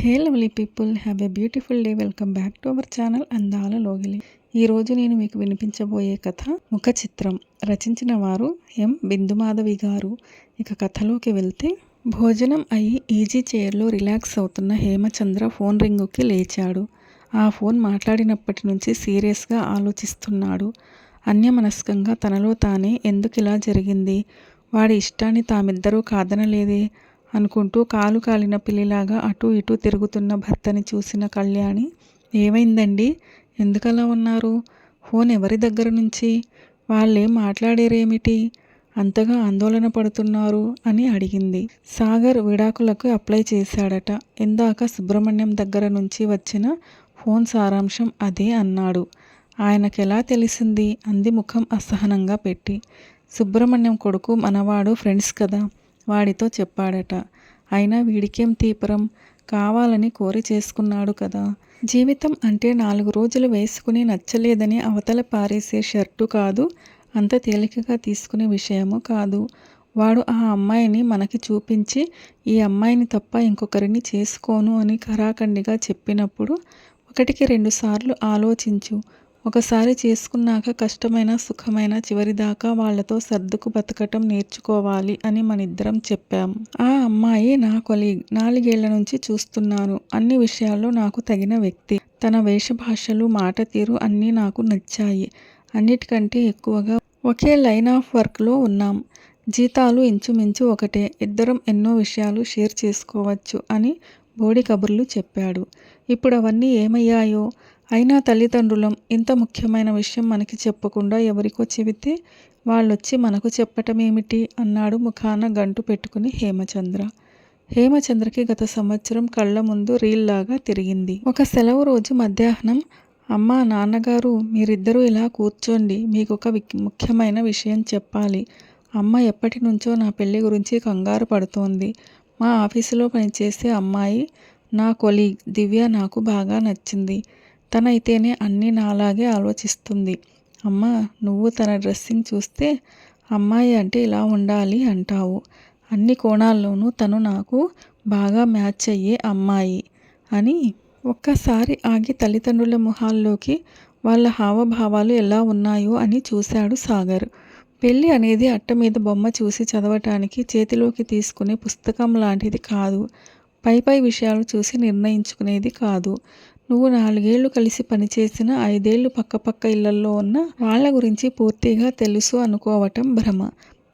Hey lovely people, have a beautiful day. Welcome back to our channel అందాల లోగిలి. ఈరోజు నేను మీకు వినిపించబోయే కథ ముఖ చిత్రం. రచించిన వారు ఎం బిందుమాధవి గారు. ఇక కథలోకి వెళ్తే, భోజనం అయి ఈజీ చైర్లో రిలాక్స్ అవుతున్న హేమచంద్ర ఫోన్ రింగుకి లేచాడు. ఆ ఫోన్ మాట్లాడినప్పటి నుంచి సీరియస్గా ఆలోచిస్తున్నాడు. అన్యమనస్కంగా తనలో తానే ఎందుకిలా జరిగింది, వాడి ఇష్టాన్ని తామిద్దరూ కాదనలేదే అనుకుంటూ కాలు కాలిన పిల్లిలాగా అటూ ఇటూ తిరుగుతున్న భర్తని చూసిన కళ్యాణి, ఏమైందండి, ఎందుకలా ఉన్నారు, ఫోన్ ఎవరి దగ్గర నుంచి, వాళ్ళేం మాట్లాడేరేమిటి, అంతగా ఆందోళన పడుతున్నారు అని అడిగింది. సాగర్ విడాకులకు అప్లై చేశాడట. ఇందాక సుబ్రహ్మణ్యం దగ్గర నుంచి వచ్చిన ఫోన్ సారాంశం అదే అన్నాడు. ఆయనకెలా తెలిసింది అంది ముఖం అసహనంగా పెట్టి. సుబ్రహ్మణ్యం కొడుకు మనవాడు, ఫ్రెండ్స్ కదా, వాడితో చెప్పాడట. అయినా వీడికేం తీపరం, కావాలని కోరి చేసుకున్నాడు కదా. జీవితం అంటే 4 రోజులు వేసుకుని నచ్చలేదని అవతల పారేసే షర్టు కాదు, అంత తేలికగా తీసుకునే విషయము కాదు. వాడు ఆ అమ్మాయిని మనకి చూపించి, ఈ అమ్మాయిని తప్ప ఇంకొకరిని చేసుకోను అని ఖరాఖండిగా చెప్పినప్పుడు 1కి 2 సార్లు ఆలోచించు. ఒకసారి చేసుకున్నాక కష్టమైన సుఖమైన చివరిదాకా వాళ్లతో సర్దుకు బతకటం నేర్చుకోవాలి అని మనిద్దరం చెప్పాం. ఆ అమ్మాయి నా కొలీగ్, 4 ఏళ్ల నుంచి చూస్తున్నాను. అన్ని విషయాల్లో నాకు తగిన వ్యక్తి. తన వేషభాషలు, మాట తీరు అన్నీ నాకు నచ్చాయి. అన్నిటికంటే ఎక్కువగా ఒకే లైన్ ఆఫ్ వర్క్లో ఉన్నాం. జీతాలు ఇంచుమించు ఒకటే. ఇద్దరం ఎన్నో విషయాలు షేర్ చేసుకోవచ్చు అని బోడి కబుర్లు చెప్పాడు. ఇప్పుడు అవన్నీ ఏమయ్యాయో. అయినా తల్లిదండ్రులం, ఇంత ముఖ్యమైన విషయం మనకి చెప్పకుండా ఎవరికో చెబితే వాళ్ళొచ్చి మనకు చెప్పటమేమిటి అన్నాడు ముఖాన గంటు పెట్టుకుని హేమచంద్ర. హేమచంద్రకి గత సంవత్సరం కళ్ళ ముందు రీల్లాగా తిరిగింది. ఒక సెలవు రోజు మధ్యాహ్నం, అమ్మా, నాన్నగారు, మీరిద్దరూ ఇలా కూర్చోండి, మీకొక ముఖ్యమైన విషయం చెప్పాలి. అమ్మ ఎప్పటి నుంచో నా పెళ్లి గురించి కంగారు పడుతోంది. మా ఆఫీసులో పనిచేసే అమ్మాయి, నా కొలీగ్ దివ్య నాకు బాగా నచ్చింది. తనైతేనే అన్నీ నాలాగే ఆలోచిస్తుంది. అమ్మా, నువ్వు తన డ్రెస్సింగ్ చూస్తే అమ్మాయి అంటే ఇలా ఉండాలి అంటావు. అన్ని కోణాల్లోనూ తను నాకు బాగా మ్యాచ్ అయ్యే అమ్మాయి అని ఒక్కసారి ఆగి తల్లిదండ్రుల మొహాల్లోకి, వాళ్ళ హావభావాలు ఎలా ఉన్నాయో అని చూశాడు సాగర్. పెళ్ళి అనేది అట్టమీద బొమ్మ చూసి చదవటానికి చేతిలోకి తీసుకునే పుస్తకం లాంటిది కాదు. పై విషయాలు చూసి నిర్ణయించుకునేది కాదు. నువ్వు 4 ఏళ్లు కలిసి పనిచేసిన 5 ఏళ్లు పక్కపక్క ఇళ్లల్లో ఉన్న వాళ్ళ గురించి పూర్తిగా తెలుసు అనుకోవటం భ్రమ.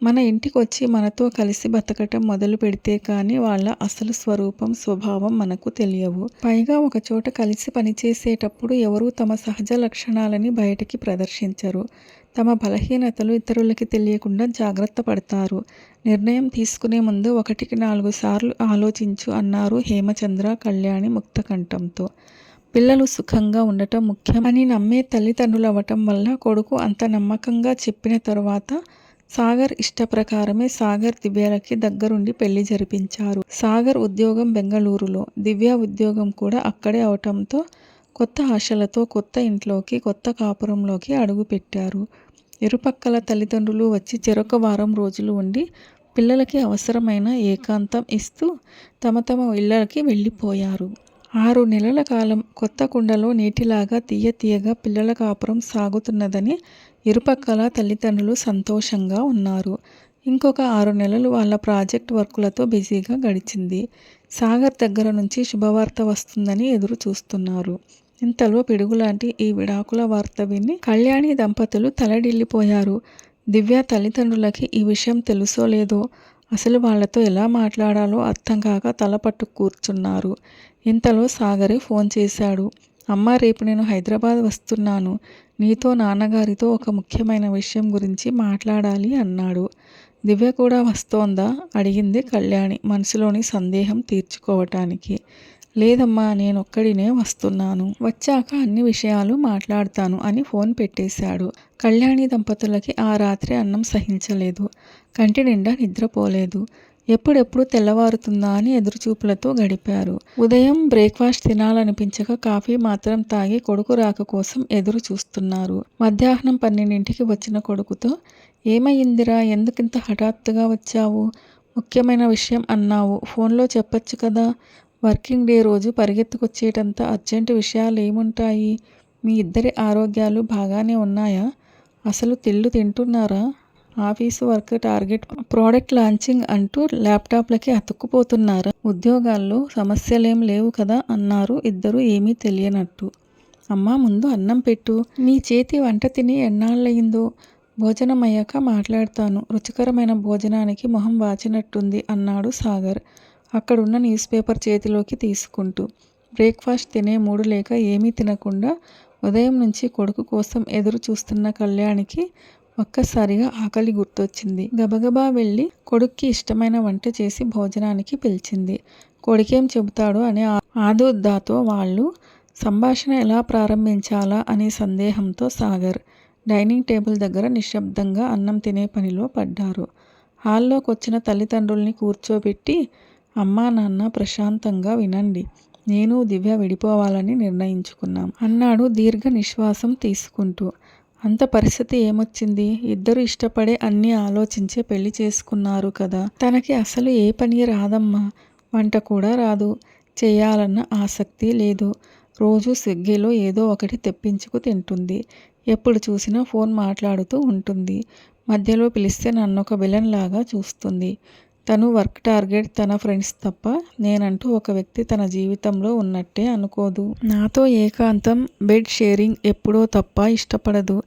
మన ఇంటికొచ్చి మనతో కలిసి బతకటం మొదలు పెడితే కానీ వాళ్ళ అసలు స్వరూపం, స్వభావం మనకు తెలియవు. పైగా ఒకచోట కలిసి పనిచేసేటప్పుడు ఎవరూ తమ సహజ లక్షణాలని బయటికి ప్రదర్శించరు. తమ బలహీనతలు ఇతరులకి తెలియకుండా జాగ్రత్త పడతారు. నిర్ణయం తీసుకునే ముందు 1కి 4 సార్లు ఆలోచించు అన్నారు హేమచంద్ర కళ్యాణి ముక్తకంఠంతో. పిల్లలు సుఖంగా ఉండటం ముఖ్యం అని నమ్మే తల్లిదండ్రులవ్వటం వల్ల కొడుకు అంత నమ్మకంగా చెప్పిన తరువాత సాగర్ ఇష్టప్రకారమే సాగర్ దివ్యలకి దగ్గరుండి పెళ్లి జరిపించారు. సాగర్ ఉద్యోగం బెంగళూరులో, దివ్య ఉద్యోగం కూడా అక్కడే అవటంతో కొత్త ఆశలతో కొత్త ఇంట్లోకి, కొత్త కాపురంలోకి అడుగుపెట్టారు. ఇరుపక్కల తల్లిదండ్రులు వచ్చి చెరొక వారం రోజులు ఉండి పిల్లలకి అవసరమైన ఏకాంతం ఇస్తూ తమ తమ ఇళ్లకి వెళ్ళిపోయారు. 6 నెలల కాలం కొత్త కుండలో నీటిలాగా తీయగా పిల్లల కాపురం సాగుతున్నదని ఇరుపక్కల తల్లిదండ్రులు సంతోషంగా ఉన్నారు. ఇంకొక 6 నెలలు వాళ్ళ ప్రాజెక్ట్ వర్కులతో బిజీగా గడిచింది. సాగర్ దగ్గర నుంచి శుభవార్త వస్తుందని ఎదురు చూస్తున్నారు. ఇంతలో పిడుగులాంటి ఈ విడాకుల వార్త విని కళ్యాణి దంపతులు తలడిల్లిపోయారు. దివ్య తల్లిదండ్రులకి ఈ విషయం తెలుసో లేదో, అసలు వాళ్లతో ఎలా మాట్లాడాలో అర్థం కాక తలపట్టు కూర్చున్నారు. ఇంతలో సాగరే ఫోన్ చేశాడు. అమ్మా, రేపు నేను హైదరాబాద్ వస్తున్నాను. నీతో నాన్నగారితో ఒక ముఖ్యమైన విషయం గురించి మాట్లాడాలి అన్నాడు. దివ్య కూడా వస్తోందా అడిగింది కళ్యాణి మనసులోని సందేహం తీర్చుకోవటానికి. లేదమ్మా, నేనొక్కడినే వస్తున్నాను. వచ్చాక అన్ని విషయాలు మాట్లాడతాను అని ఫోన్ పెట్టేశాడు. కళ్యాణి దంపతులకి ఆ రాత్రి అన్నం సహించలేదు. కంటి నిండా నిద్రపోలేదు. ఎప్పుడెప్పుడు తెల్లవారుతుందా అని ఎదురుచూపులతో గడిపారు. ఉదయం బ్రేక్ఫాస్ట్ తినాలనిపించక కాఫీ మాత్రం తాగి కొడుకు రాక కోసం ఎదురు చూస్తున్నారు. మధ్యాహ్నం 12ంటికి వచ్చిన కొడుకుతో, ఏమయ్యిందిరా, ఎందుకింత హఠాత్తుగా వచ్చావు, ముఖ్యమైన విషయం అన్నావు, ఫోన్లో చెప్పొచ్చు కదా, వర్కింగ్ డే రోజు పరిగెత్తుకొచ్చేటంత అర్జెంటు విషయాలు ఏముంటాయి? మీ ఇద్దరి ఆరోగ్యాలు బాగానే ఉన్నాయా? అసలు తిళ్ళు తింటున్నారా? Office work, target, product launching అంటూ ల్యాప్టాప్లకి అతుక్కుపోతున్నారా? ఉద్యోగాల్లో సమస్యలేం లేవు కదా అన్నారు ఇద్దరు ఏమీ తెలియనట్టు. అమ్మా, ముందు అన్నం పెట్టు. నీ చేతి వంట తిని ఎన్నాళ్ళయిందో. భోజనం అయ్యాక మాట్లాడతాను. రుచికరమైన భోజనానికి మొహం వాచినట్టుంది అన్నాడు సాగర్ అక్కడున్న న్యూస్ పేపర్ చేతిలోకి తీసుకుంటూ. బ్రేక్ఫాస్ట్ తినే మూడు లేక ఏమీ తినకుండా ఉదయం నుంచి కొడుకు కోసం ఎదురు చూస్తున్న కళ్యాణికి ఒక్కసారిగా ఆకలి గుర్తొచ్చింది. గబగబా వెళ్ళి కొడుక్కి ఇష్టమైన వంట చేసి భోజనానికి పిలిచింది. కొడుకేం చెబుతాడో అనే ఆదుర్దాతో వాళ్ళు సంభాషణ ఎలా ప్రారంభించాలా అనే సందేహంతో సాగర్ డైనింగ్ టేబుల్ దగ్గర నిశ్శబ్దంగా అన్నం తినే పనిలో పడ్డారు. హాల్లోకొచ్చిన తల్లిదండ్రుల్ని కూర్చోబెట్టి, అమ్మా నాన్న ప్రశాంతంగా వినండి. నేను దివ్య విడిపోవాలని నిర్ణయించుకున్నాం అన్నాడు దీర్ఘ నిశ్వాసం తీసుకుంటూ. అంత పరిస్థితి ఏమొచ్చింది? ఇద్దరు ఇష్టపడే అన్నీ ఆలోచించే పెళ్లి చేసుకున్నారు కదా. తనకి అసలు ఏ పని రాదమ్మా. వంట కూడా రాదు. చేయాలన్న ఆసక్తి లేదు. రోజు స్విగ్గీలో ఏదో ఒకటి తెప్పించుకు తింటుంది. ఎప్పుడు చూసినా ఫోన్ మాట్లాడుతూ ఉంటుంది. మధ్యలో పిలిస్తే నన్నొక విలన్ లాగా చూస్తుంది. తను వర్క్, టార్గెట్, తన ఫ్రెండ్స్ తప్ప నేనంటూ ఒక వ్యక్తి తన జీవితంలో ఉన్నట్టే అనుకోదు. నాతో ఏకాంతం, బెడ్ షేరింగ్ ఎప్పుడో తప్ప ఇష్టపడదు.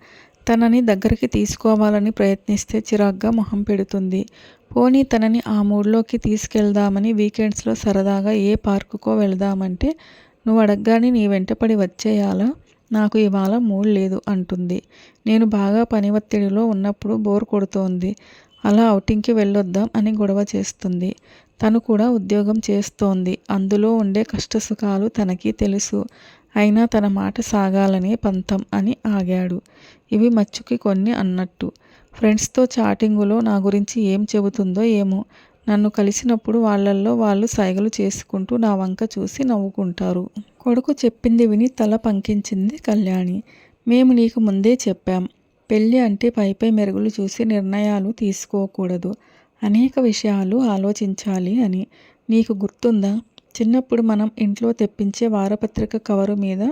తనని దగ్గరికి తీసుకోవాలని ప్రయత్నిస్తే చిరాగ్గా మొహం పెడుతుంది. పోనీ తనని ఆ మూడ్లోకి తీసుకెళ్దామని వీకెండ్స్లో సరదాగా ఏ పార్కుకో వెళదామంటే నువ్వు అడగ్గానే నీ వెంటపడి వచ్చేయాలా? నాకు ఇవాళ మూడ్ లేదు అంటుంది. నేను బాగా పని ఒత్తిడిలో ఉన్నప్పుడు బోర్ కొడుతోంది. అలా ఔటింగ్కి వెళ్ళొద్దాం అని గొడవ చేస్తుంది. తను కూడా ఉద్యోగం చేస్తోంది. అందులో ఉండే కష్టసుఖాలు తనకి తెలుసు. అయినా తన మాట సాగాలనే పంతం అని ఆగాడు. ఇవి మచ్చుకి కొన్ని అన్నట్టు. ఫ్రెండ్స్తో చాటింగులో నా గురించి ఏం చెబుతుందో ఏమో. నన్ను కలిసినప్పుడు వాళ్ళల్లో వాళ్ళు సైగలు చేసుకుంటూ నా వంక చూసి నవ్వుకుంటారు. కొడుకు చెప్పింది విని తల పంకించింది కళ్యాణి. మేము నీకు ముందే చెప్పాం. పెళ్ళి అంటే పైపై మెరుగులు చూసి నిర్ణయాలు తీసుకోకూడదు. అనేక విషయాలు ఆలోచించాలి అని. నీకు గుర్తుందా? చిన్నప్పుడు మనం ఇంట్లో తెప్పించే వారపత్రిక కవరు మీద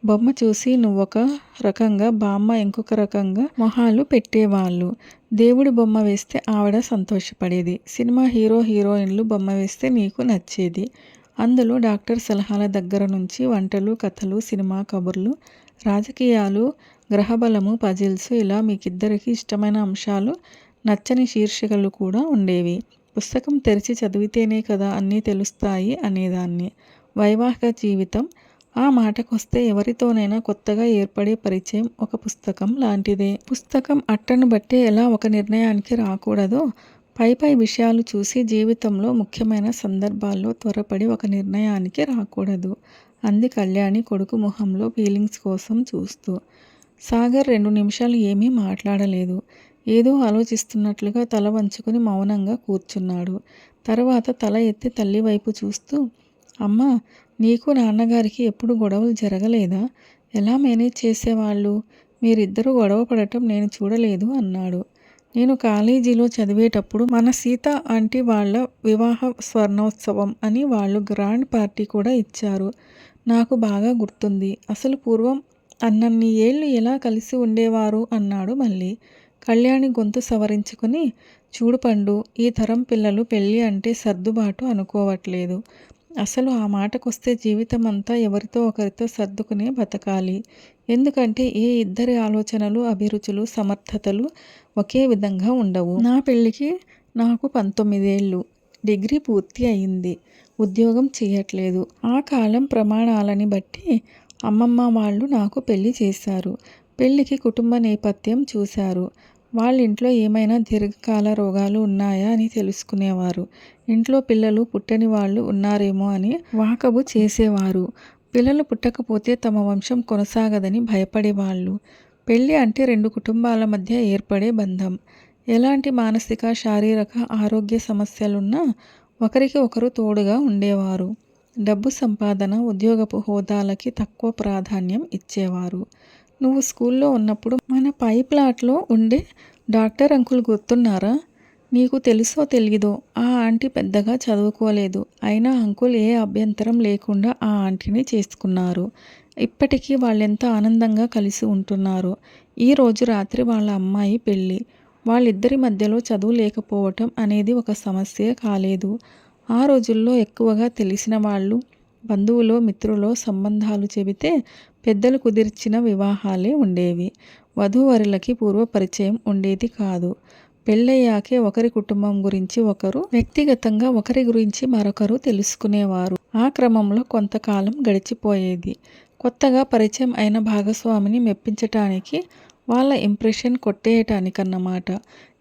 బొమ్మ చూసి నువ్వొక రకంగా, బామ్మ ఇంకొక రకంగా మొహాలు పెట్టేవాళ్ళు. దేవుడి బొమ్మ వేస్తే ఆవిడ సంతోషపడేది. సినిమా హీరో, హీరోయిన్లు బొమ్మ వేస్తే నీకు నచ్చేది. అందులో డాక్టర్ సలహాల దగ్గర నుంచి వంటలు, కథలు, సినిమా కబుర్లు, రాజకీయాలు, గ్రహబలము, పజిల్స్ ఇలా మీకిద్దరికి ఇష్టమైన అంశాలు, నచ్చని శీర్షికలు కూడా ఉండేవి. పుస్తకం తెరిచి చదివితేనే కదా అన్నీ తెలుస్తాయి అనేదాన్ని. వైవాహిక జీవితం ఆ మాటకొస్తే ఎవరితోనైనా కొత్తగా ఏర్పడే పరిచయం ఒక పుస్తకం లాంటిదే. పుస్తకం అట్టను బట్టే ఎలా ఒక నిర్ణయానికి రాకూడదో, పై విషయాలు చూసి జీవితంలో ముఖ్యమైన సందర్భాల్లో త్వరపడి ఒక నిర్ణయానికి రాకూడదు అంది కళ్యాణి కొడుకు మొహంలో ఫీలింగ్స్ కోసం చూస్తూ. సాగర్ 2 నిమిషాలు ఏమీ మాట్లాడలేదు. ఏదో ఆలోచిస్తున్నట్లుగా తల వంచుకొని మౌనంగా కూర్చున్నాడు. తర్వాత తల ఎత్తి తల్లి వైపు చూస్తూ, అమ్మా, నీకు నాన్నగారికి ఎప్పుడు గొడవలు జరగలేదా? ఎలా మేనేజ్ చేసేవాళ్ళు? మీరిద్దరూ గొడవ పడటం నేను చూడలేదు అన్నాడు. నేను కాలేజీలో చదివేటప్పుడు మన సీత ఆంటీ వాళ్ళ వివాహ స్వర్ణోత్సవం అని వాళ్ళు గ్రాండ్ పార్టీ కూడా ఇచ్చారు. నాకు బాగా గుర్తుంది. అసలు పూర్వం అన్నన్ని ఏళ్ళు ఎలా కలిసి ఉండేవారు అన్నాడు మళ్ళీ. కళ్యాణి గొంతు సవరించుకుని, చూడు పండు, ఈ తరం పిల్లలు పెళ్ళి అంటే సర్దుబాటు అనుకోవట్లేదు. అసలు ఆ మాటకొస్తే జీవితం అంతా ఎవరితో ఒకరితో సర్దుకునే బతకాలి. ఎందుకంటే ఏ ఇద్దరి ఆలోచనలు, అభిరుచులు, సమర్థతలు ఒకే విధంగా ఉండవు. నా పెళ్ళికి నాకు 19 ఏళ్ళు. డిగ్రీ పూర్తి అయింది. ఉద్యోగం చేయట్లేదు. ఆ కాలం ప్రమాణాలని బట్టి అమ్మమ్మ వాళ్ళు నాకు పెళ్లి చేశారు. పెళ్ళికి కుటుంబ నేపథ్యం చూశారు. వాళ్ళింట్లో ఏమైనా దీర్ఘకాల రోగాలు ఉన్నాయా అని తెలుసుకునేవారు. ఇంట్లో పిల్లలు పుట్టని వాళ్ళు ఉన్నారేమో అని వాకబు చేసేవారు. పిల్లలు పుట్టకపోతే తమ వంశం కొనసాగదని భయపడేవాళ్ళు. పెళ్ళి అంటే 2 కుటుంబాల మధ్య ఏర్పడే బంధం. ఎలాంటి మానసిక, శారీరక ఆరోగ్య సమస్యలున్నా ఒకరికి ఒకరు తోడుగా ఉండేవారు. డబ్బు సంపాదన, ఉద్యోగపు హోదాలకి తక్కువ ప్రాధాన్యం ఇచ్చేవారు. నువ్వు స్కూల్లో ఉన్నప్పుడు మన పై ప్లాట్లో ఉండే డాక్టర్ అంకుల్ గుర్తున్నారా? నీకు తెలుసో తెలీదో ఆ ఆంటీ పెద్దగా చదువుకోలేదు. అయినా అంకుల్ ఏ అభ్యంతరం లేకుండా ఆ ఆంటీని చేసుకున్నారు. ఇప్పటికీ వాళ్ళెంత ఆనందంగా కలిసి ఉంటున్నారో. ఈరోజు రాత్రి వాళ్ళ అమ్మాయి పెళ్ళి. వాళ్ళిద్దరి మధ్యలో చదువు లేకపోవటం అనేది ఒక సమస్యే కాలేదు. ఆ రోజుల్లో ఎక్కువగా తెలిసిన వాళ్ళు, బంధువులో మిత్రులో సంబంధాలు చెబితే పెద్దలు కుదిర్చిన వివాహాలే ఉండేవి. వధూవరులకి పూర్వ పరిచయం ఉండేది కాదు. పెళ్ళయ్యాకే ఒకరి కుటుంబం గురించి ఒకరు, వ్యక్తిగతంగా ఒకరి గురించి మరొకరు తెలుసుకునేవారు. ఆ క్రమంలో కొంతకాలం గడిచిపోయేది. కొత్తగా పరిచయం అయిన భాగస్వామిని మెప్పించటానికి, వాళ్ళ ఇంప్రెషన్ కొట్టేయటానికన్నమాట.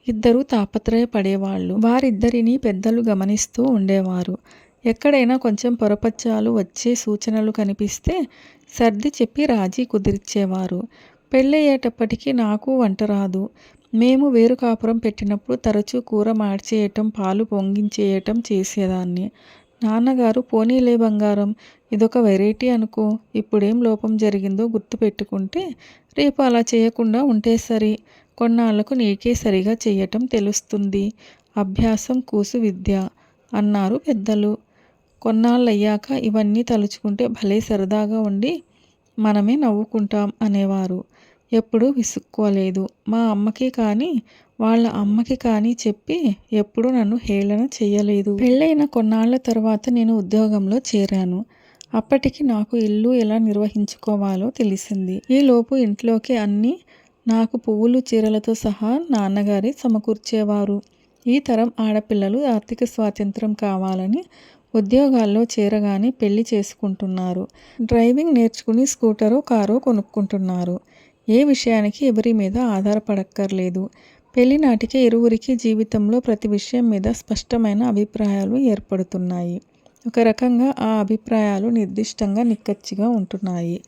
ఇద్దరూ తాపత్రయపడేవాళ్ళు. వారిద్దరినీ పెద్దలు గమనిస్తూ ఉండేవారు. ఎక్కడైనా కొంచెం పొరపచ్చాలు వచ్చే సూచనలు కనిపిస్తే సర్ది చెప్పి రాజీ కుదిర్చేవారు. పెళ్ళయ్యేటప్పటికి నాకు వంట రాదు. మేము వేరు కాపురం పెట్టినప్పుడు తరచూ కూర మార్చేయటం, పాలు పొంగించేయటం చేసేదాన్ని. నాన్నగారు పోనీలే బంగారం, ఇదొక వెరైటీ అనుకో, ఇప్పుడేం లోపం జరిగిందో గుర్తు పెట్టుకుంటే రేపు అలా చేయకుండా ఉంటే సరి. కొన్నాళ్లకు నీకే సరిగా చెయ్యటం తెలుస్తుంది. అభ్యాసం కూసు విద్య అన్నారు పెద్దలు. కొన్నాళ్ళయ్యాక ఇవన్నీ తలుచుకుంటే భలే సరదాగా ఉండి మనమే నవ్వుకుంటాం అనేవారు. ఎప్పుడూ విసుక్కోలేదు. మా అమ్మకి కానీ వాళ్ళ అమ్మకి కానీ చెప్పి ఎప్పుడూ నన్ను హేళన చెయ్యలేదు. పెళ్ళైన కొన్నాళ్ల తర్వాత నేను ఉద్యోగంలో చేరాను. అప్పటికి నాకు ఇల్లు ఎలా నిర్వహించుకోవాలో తెలిసింది. ఈలోపు ఇంట్లోకి అన్నీ నాకు పువ్వులు చీరలతో సహా నాన్నగారే సమకూర్చేవారు. ఈ తరం ఆడపిల్లలు ఆర్థిక స్వాతంత్రం కావాలని ఉద్యోగాల్లో చేరగానే పెళ్లి చేసుకుంటున్నారు. డ్రైవింగ్ నేర్చుకుని స్కూటరో కారో కొనుక్కుంటున్నారు. ఏ విషయానికి ఎవరి మీద ఆధారపడక్కర్లేదు. పెళ్లి నాటికే ఇరువురికి జీవితంలో ప్రతి విషయం మీద స్పష్టమైన అభిప్రాయాలు ఏర్పడుతున్నాయి. ఒక రకంగా ఆ అభిప్రాయాలు నిర్దిష్టంగా నిక్కచ్చిగా ఉంటున్నాయి.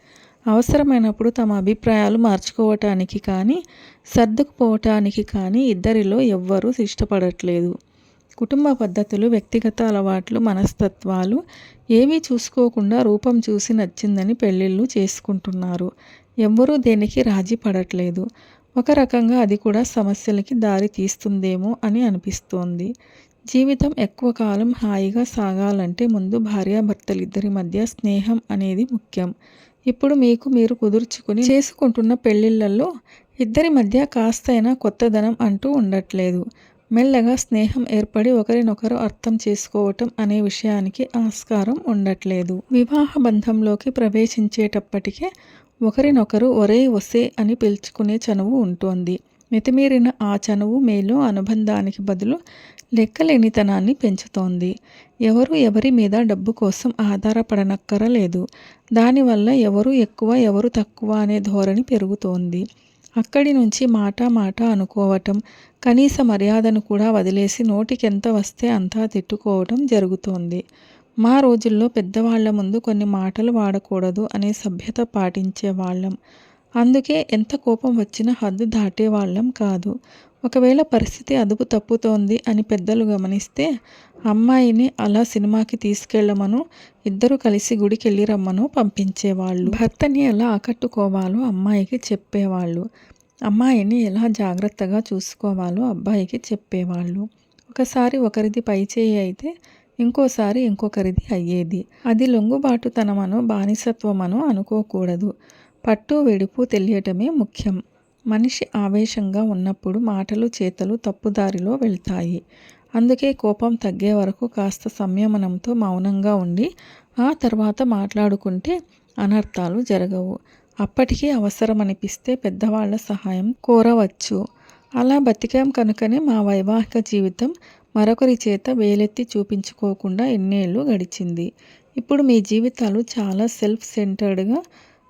అవసరమైనప్పుడు తమ అభిప్రాయాలు మార్చుకోవటానికి కానీ, సర్దుకుపోవటానికి కానీ ఇద్దరిలో ఎవ్వరూ ఇష్టపడట్లేదు. కుటుంబ పద్ధతులు, వ్యక్తిగత అలవాట్లు, మనస్తత్వాలు ఏమీ చూసుకోకుండా రూపం చూసి నచ్చిందని పెళ్ళిళ్ళు చేసుకుంటున్నారు. ఎవ్వరూ దేనికి రాజీ పడట్లేదు. ఒక రకంగా అది కూడా సమస్యలకి దారి తీస్తుందేమో అని అనిపిస్తోంది. జీవితం ఎక్కువ కాలం హాయిగా సాగాలంటే ముందు భార్యాభర్తలిద్దరి మధ్య స్నేహం అనేది ముఖ్యం. ఇప్పుడు మీకు మీరు కుదుర్చుకుని చేసుకుంటున్న పెళ్ళిళ్ళల్లో ఇద్దరి మధ్య కాస్తైనా కొత్తదనం అంటూ ఉండట్లేదు. మెల్లగా స్నేహం ఏర్పడి ఒకరినొకరు అర్థం చేసుకోవటం అనే విషయానికి ఆస్కారం ఉండట్లేదు. వివాహ బంధంలోకి ప్రవేశించేటప్పటికే ఒకరినొకరు ఒరే ఒసే అని పిలుచుకునే చనువు ఉంటోంది. మితిమీరిన ఆ చనువు మీలో అనుబంధానికి బదులు లెక్కలేనితనాన్ని పెంచుతోంది. ఎవరు ఎవరి మీద డబ్బు కోసం ఆధారపడనక్కరలేదు. దానివల్ల ఎవరు ఎక్కువ ఎవరు తక్కువ అనే ధోరణి పెరుగుతోంది. అక్కడి నుంచి మాట అనుకోవటం, కనీస మర్యాదను కూడా వదిలేసి నోటికెంత వస్తే అంతా తిట్టుకోవటం జరుగుతోంది. మా రోజుల్లో పెద్దవాళ్ల ముందు కొన్ని మాటలు వాడకూడదు అనే సభ్యత పాటించేవాళ్ళం. అందుకే ఎంత కోపం వచ్చినా హద్దు దాటేవాళ్ళం కాదు. ఒకవేళ పరిస్థితి అదుపు తప్పుతోంది అని పెద్దలు గమనిస్తే అమ్మాయిని అలా సినిమాకి తీసుకెళ్లమనో, ఇద్దరు కలిసి గుడికెళ్ళి రమ్మనో పంపించేవాళ్ళు. భర్తని ఎలా ఆకట్టుకోవాలో అమ్మాయికి చెప్పేవాళ్ళు. అమ్మాయిని ఎలా జాగ్రత్తగా చూసుకోవాలో అబ్బాయికి చెప్పేవాళ్ళు. ఒకసారి ఒకరిది పైచేయి అయితే ఇంకోసారి ఇంకొకరిది అయ్యేది. అది లొంగుబాటుతనమనో బానిసత్వమనో అనుకోకూడదు. పట్టు వెడుపు తెలియటమే ముఖ్యం. మనిషి ఆవేశంగా ఉన్నప్పుడు మాటలు చేతలు తప్పుదారిలో వెళ్తాయి. అందుకే కోపం తగ్గే వరకు కాస్త సంయమనంతో మౌనంగా ఉండి ఆ తర్వాత మాట్లాడుకుంటే అనర్థాలు జరగవు. అప్పటికీ అవసరమనిపిస్తే పెద్దవాళ్ల సహాయం కోరవచ్చు. అలా బతికాం కనుకనే మా వైవాహిక జీవితం మరొకరి చేత వేలెత్తి చూపించుకోకుండా ఎన్నేళ్ళు గడిచింది. ఇప్పుడు మీ జీవితాలు చాలా సెల్ఫ్ సెంటర్డ్గా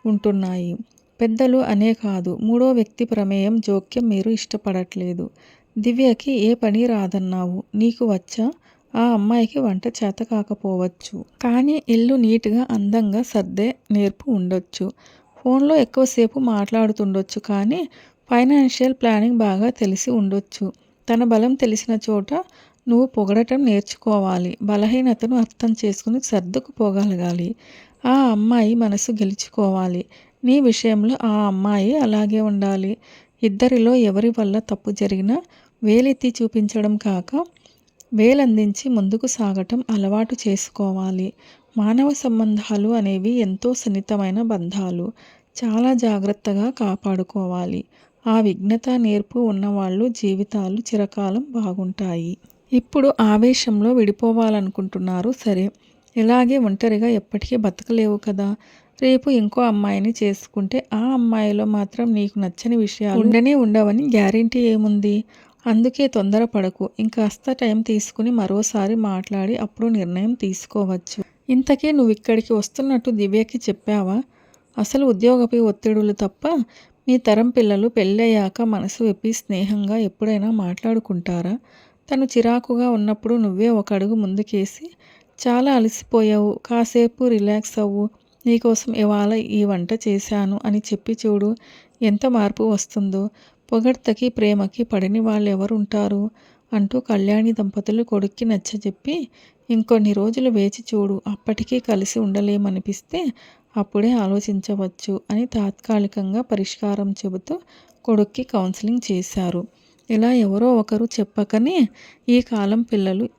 ఉంటున్నాయి. పెద్దలు అనే కాదు, మూడో వ్యక్తి ప్రమేయం, జోక్యం మీరు ఇష్టపడట్లేదు. దివ్యకి ఏ పని రాదన్నావు, నీకు వచ్చా? ఆ అమ్మాయికి వంట చేత కాకపోవచ్చు. కానీ ఇల్లు నీట్గా అందంగా సర్దే నేర్పు ఉండొచ్చు. ఫోన్లో ఎక్కువసేపు మాట్లాడుతుండొచ్చు. కానీ ఫైనాన్షియల్ ప్లానింగ్ బాగా తెలిసి ఉండొచ్చు. తన బలం తెలిసిన చోట నువ్వు పొగడటం నేర్చుకోవాలి. బలహీనతను అర్థం చేసుకుని సర్దుకుపోగలగాలి. ఆ అమ్మాయి మనసు గెలుచుకోవాలి. నీ విషయంలో ఆ అమ్మాయి అలాగే ఉండాలి. ఇద్దరిలో ఎవరి వల్ల తప్పు జరిగినా వేలెత్తి చూపించడం కాక వేలందించి ముందుకు సాగటం అలవాటు చేసుకోవాలి. మానవ సంబంధాలు అనేవి ఎంతో సున్నితమైన బంధాలు. చాలా జాగ్రత్తగా కాపాడుకోవాలి. ఆ విఘ్నత నేర్పు ఉన్నవాళ్ళు జీవితాలు చిరకాలం బాగుంటాయి. ఇప్పుడు ఆవేశంలో విడిపోవాలనుకుంటున్నారు సరే, ఇలాగే ఒంటరిగా ఎప్పటికీ బతకలేవు కదా. రేపు ఇంకో అమ్మాయిని చేసుకుంటే ఆ అమ్మాయిలో మాత్రం నీకు నచ్చని విషయాలు ఉండనే ఉండవని గ్యారెంటీ ఏముంది? అందుకే తొందరపడకు. ఇంకాస్త టైం తీసుకుని మరోసారి మాట్లాడి అప్పుడు నిర్ణయం తీసుకోవచ్చు. ఇంతకీ నువ్విక్కడికి వస్తున్నట్టు దివ్యకి చెప్పావా? అసలు ఉద్యోగపై ఒత్తిడులు తప్ప మీ తరం పిల్లలు పెళ్ళయ్యాక మనసు విప్పి స్నేహంగా ఎప్పుడైనా మాట్లాడుకుంటారా? తను చిరాకుగా ఉన్నప్పుడు నువ్వే ఒక అడుగు ముందుకేసి చాలా అలసిపోయావు, కాసేపు రిలాక్స్ అవ్వు, నీకోసం ఇవాళ ఈ వంట చేశాను అని చెప్పి చూడు, ఎంత మార్పు వస్తుందో. పొగడ్తకి ప్రేమకి పడని వాళ్ళెవరుంటారు అంటూ కళ్యాణి దంపతులు కొడుక్కి నచ్చజెప్పి ఇంకొన్ని రోజులు వేచి చూడు, అప్పటికీ కలిసి ఉండలేమనిపిస్తే అప్పుడే ఆలోచించవచ్చు అని తాత్కాలికంగా పరిష్కారం చెబుతూ కొడుక్కి కౌన్సిలింగ్ చేశారు. ఇలా ఎవరో ఒకరు చెప్పకనే ఈ కాలం పిల్లలు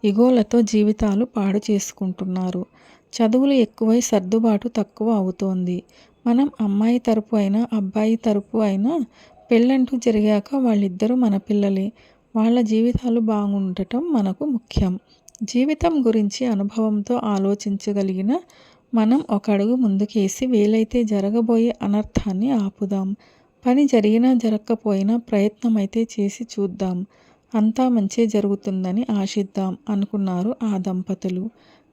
ఇగోలతో జీవితాలు పాడు చేసుకుంటున్నారు. చదువులు ఎక్కువై సర్దుబాటు తక్కువ అవుతోంది. మనం అమ్మాయి తరపు అయినా అబ్బాయి తరపు అయినా పెళ్ళంటూ జరిగాక వాళ్ళిద్దరూ మన పిల్లలే. వాళ్ళ జీవితాలు బాగుండటం మనకు ముఖ్యం. జీవితం గురించి అనుభవంతో ఆలోచించగలిగిన మనం ఒక అడుగు ముందుకేసి వీలైతే జరగబోయే అనర్థాన్ని ఆపుదాం. పని జరిగినా జరగకపోయినా ప్రయత్నమైతే చేసి చూద్దాం. అంతా మంచే జరుగుతుందని ఆశిద్దాం అనుకున్నారు ఆ దంపతులు.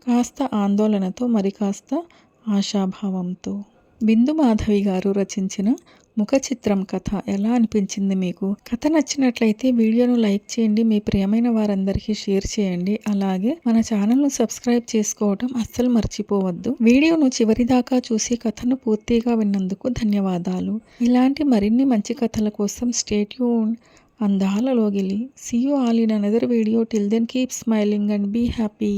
కాస్త ఆందోళనతో మరి కాస్త ఆశాభావంతో. బిందు మాధవి గారు రచించిన ముఖ చిత్రం కథ ఎలా అనిపించింది మీకు? కథ నచ్చినట్లయితే వీడియోను లైక్ చేయండి, మీ ప్రియమైన వారందరికీ షేర్ చేయండి. అలాగే మన ఛానల్ను సబ్స్క్రైబ్ చేసుకోవటం అస్సలు మర్చిపోవద్దు. వీడియోను చివరిదాకా చూసి కథను పూర్తిగా విన్నందుకు ధన్యవాదాలు. ఇలాంటి మరిన్ని మంచి కథల కోసం స్టే ట్యూన్డ్. అందాల లోగిలి. See you all in another video. Till then keep smiling and be happy.